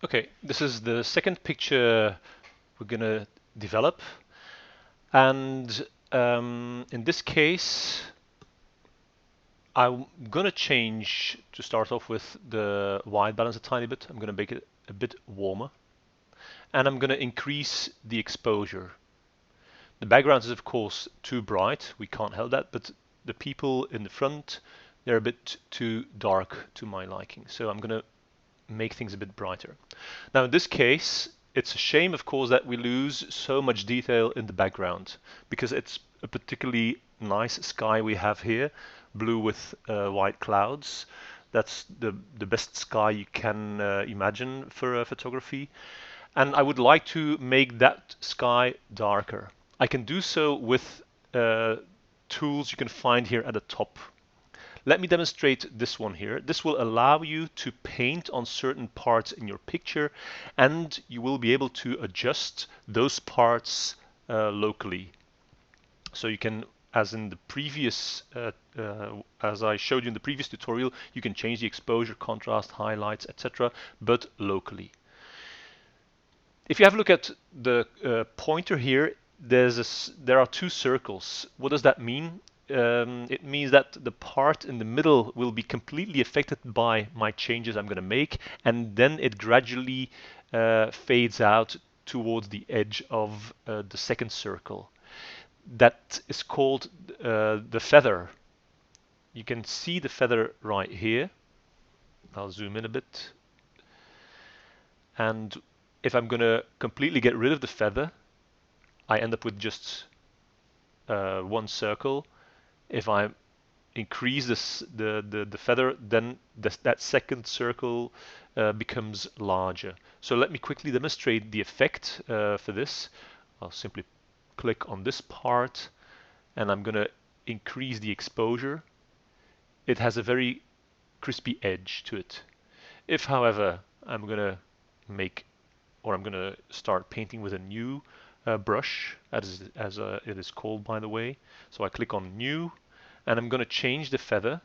Okay, this is the second picture we're gonna develop, and in this case I'm gonna change, to start off with, the white balance a tiny bit. I'm gonna make it a bit warmer, and I'm gonna increase the exposure. The background is of course too bright, we can't help that, but the people in the front, they're a bit too dark to my liking, so I'm gonna make things a bit brighter. Now in this case, it's a shame of course that we lose so much detail in the background, because it's a particularly nice sky we have here, blue with white clouds. That's the best sky you can imagine for photography. And I would like to make that sky darker. I can do so with tools you can find here at the top. Let me demonstrate this one here. This will allow you to paint on certain parts in your picture, and you will be able to adjust those parts locally. So you can, as in the previous, as I showed you in the previous tutorial, you can change the exposure, contrast, highlights, etc., but locally. If you have a look at the pointer here, there are two circles. What does that mean? It means that the part in the middle will be completely affected by my changes I'm going to make, and then it gradually fades out towards the edge of the second circle. That is called the feather. You can see the feather right here. I'll zoom in a bit. And if I'm going to completely get rid of the feather, I end up with just one circle. If I increase the feather, then that second circle becomes larger. So let me quickly demonstrate the effect for this. I'll simply click on this part, and I'm going to increase the exposure. It has a very crispy edge to it. If, however, I'm going to make, or I'm going to start painting with a new brush, as it is called, by the way. So I click on New, and I'm going to change the feather.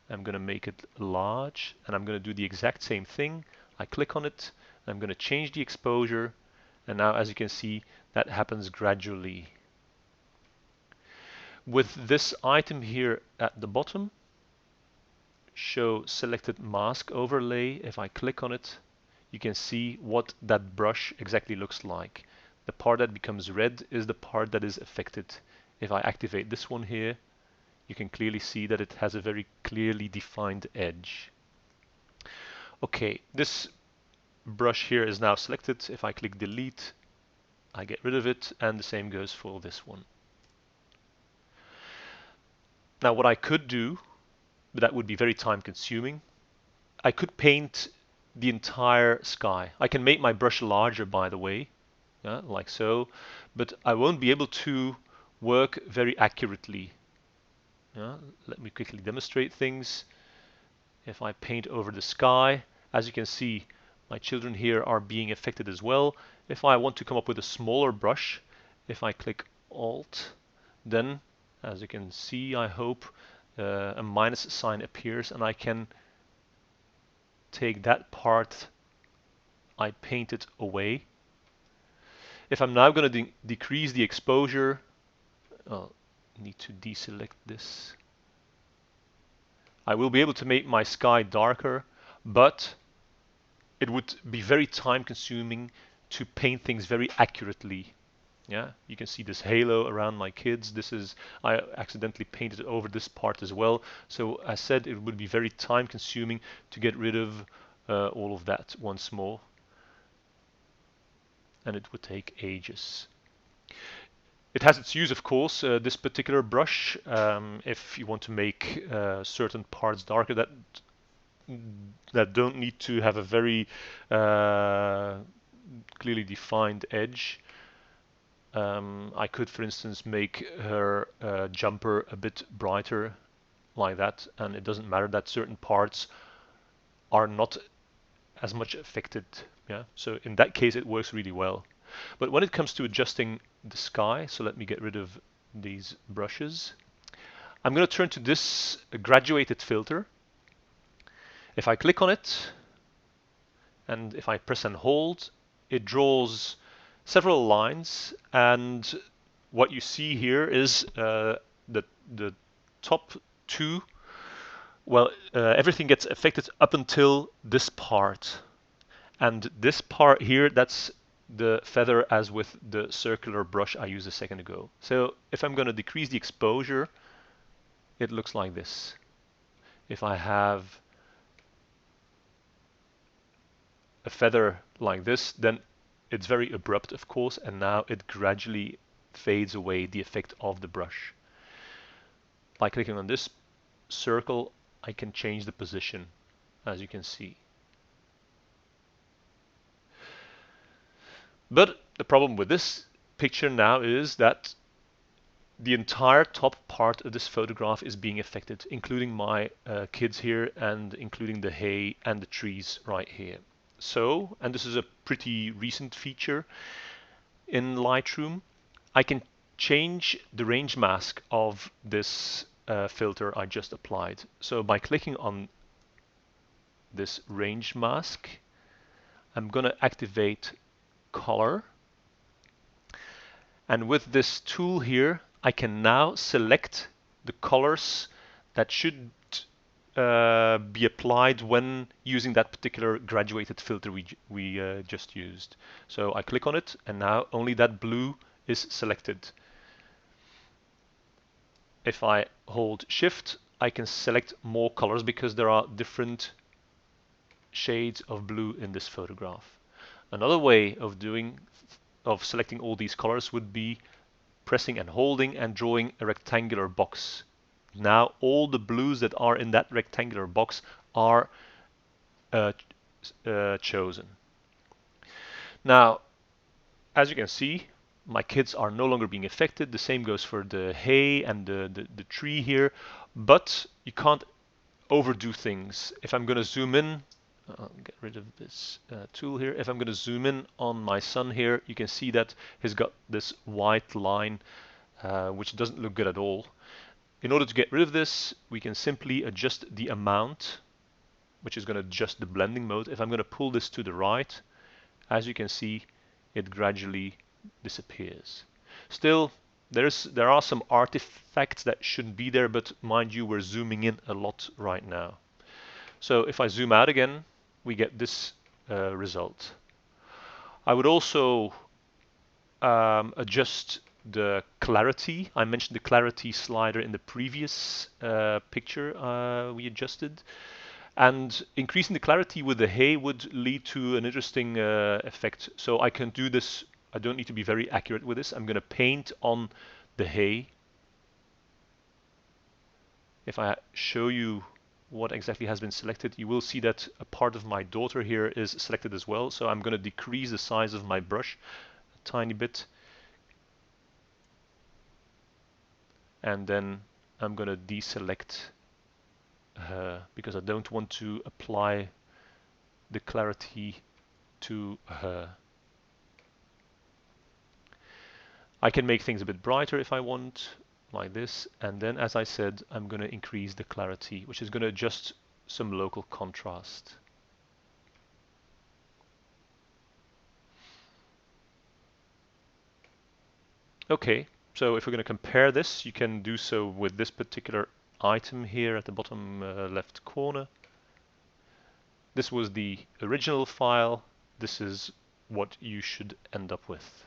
I'm going to make it large, and I'm going to do the exact same thing. I click on it, and I'm going to change the exposure, and now, as you can see, that happens gradually. With this item here at the bottom, show selected mask overlay, if I click on it, you can see what that brush exactly looks like. The part that becomes red is the part that is affected. If I activate this one here, you can clearly see that it has a very clearly defined edge. Okay, this brush here is now selected. If I click delete, I get rid of it, and the same goes for this one. Now what I could do, but that would be very time consuming, I could paint the entire sky. I can make my brush larger, by the way, like so, but I won't be able to work very accurately. Let me quickly demonstrate things. If I paint over the sky, as you can see, my children here are being affected as well. If I want to come up with a smaller brush, if I click Alt, then, as you can see, I hope, a minus sign appears, and I can take that part I painted away. If I'm now going to decrease the exposure, I'll need to deselect this. I will be able to make my sky darker, but it would be very time consuming to paint things very accurately. Yeah, you can see this halo around my kids. This is, I accidentally painted over this part as well. So I said it would be very time consuming to get rid of all of that once more, and it would take ages. It has its use, of course, this particular brush, if you want to make certain parts darker that don't need to have a very clearly defined edge. I could, for instance, make her jumper a bit brighter like that, and it doesn't matter that certain parts are not as much affected. Yeah, so in that case it works really well. But when it comes to adjusting the sky, so let me get rid of these brushes. I'm going to turn to this graduated filter. If I click on it, And if I press and hold, it draws several lines, and what you see here is the top two. Well, everything gets affected up until this part. And this part here, that's the feather as with the circular brush I used a second ago. So if I'm going to decrease the exposure, it looks like this. If I have a feather like this, then it's very abrupt, of course, and now it gradually fades away the effect of the brush. By clicking on this circle, I can change the position, as you can see. But the problem with this picture now is that the entire top part of this photograph is being affected, including my kids here and including the hay and the trees right here. So, and this is a pretty recent feature in Lightroom, I can change the range mask of this filter I just applied. So by clicking on this range mask, I'm going to activate color. And with this tool here, I can now select the colors that should be applied when using that particular graduated filter we just used. So I click on it, and now only that blue is selected. If I hold Shift, I can select more colors because there are different shades of blue in this photograph. Another way of selecting all these colors would be pressing and holding and drawing a rectangular box. Now all the blues that are in that rectangular box are chosen. Now, as you can see, my kids are no longer being affected. The same goes for the hay and the tree here, but you can't overdo things. If I'm going to zoom in, I'll get rid of this tool here. If I'm going to zoom in on my son here, you can see that he's got this white line, which doesn't look good at all. In order to get rid of this, we can simply adjust the amount, which is going to adjust the blending mode. If I'm going to pull this to the right, as you can see, it gradually disappears. Still, there are some artifacts that shouldn't be there, but mind you, we're zooming in a lot right now. So if I zoom out again, we get this result. I would also adjust the clarity. I mentioned the clarity slider in the previous picture we adjusted. And increasing the clarity with the hay would lead to an interesting effect. So I can do this. I don't need to be very accurate with this. I'm going to paint on the hay. If I show you what exactly has been selected, you will see that a part of my daughter here is selected as well. So I'm going to decrease the size of my brush a tiny bit. And then I'm going to deselect her because I don't want to apply the clarity to her. I can make things a bit brighter if I want, like this, and then as I said, I'm going to increase the clarity, which is going to adjust some local contrast. Okay, so if we're going to compare this, you can do so with this particular item here at the bottom left corner. This was the original file. This is what you should end up with.